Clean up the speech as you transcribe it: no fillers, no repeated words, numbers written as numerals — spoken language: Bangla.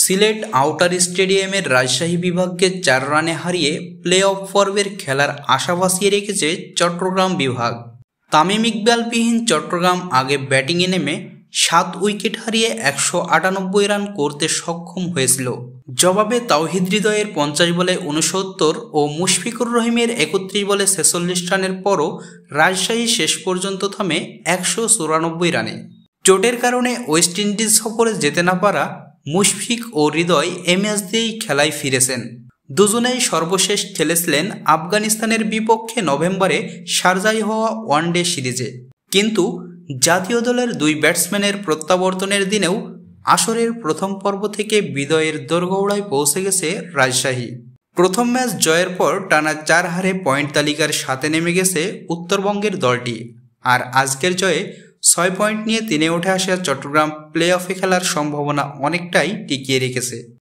সিলেট আউটার স্টেডিয়ামের রাজশাহী বিভাগকে ৪ রানে হারিয়ে প্লে অফ পর্বের খেলার আশা বাঁচিয়ে রেখেছে চট্টগ্রাম বিভাগ। তামিম ইকবালবিহীন চট্টগ্রাম আগে ব্যাটিংয়ে নেমে ৭ উইকেট হারিয়ে ১৯৮ রান করতে সক্ষম হয়েছিল। জবাবে তাওহিদ হৃদয়ের ৫০ বলে ৬৯ ও মুশফিকুর রহিমের ৩১ বলে ৪৬ রানের পরও রাজশাহী শেষ পর্যন্ত থামে ১৯৪ রানে। চোটের কারণে ওয়েস্ট ইন্ডিজ সফরে যেতে না পারা মুশফিক ও হৃদয় এই ম্যাচ দিয়েই খেলায় ফিরেছেন। দুজনেই সর্বশেষ খেলেছিলেন আফগানিস্তানের বিপক্ষে নভেম্বরে শারজায় হওয়া ওয়ানডে সিরিজে। কিন্তু জাতীয় দলের দুই ব্যাটসম্যানের প্রত্যাবর্তনের দিনেও আসরের প্রথম পর্ব থেকে বিদায়ের দোরগোড়ায় পৌঁছে গেছে রাজশাহী। প্রথম ম্যাচ জয়ের পর টানা ৪ হারে পয়েন্ট তালিকার ৭-এ নেমে গেছে উত্তরবঙ্গের দলটি। আর আজকের জয়ে ৬ পয়েন্ট নিয়ে ৩-এ উঠে আসা চট্টগ্রাম প্লে অফে খেলার সম্ভাবনা অনেকটাই টিকিয়ে রেখেছে।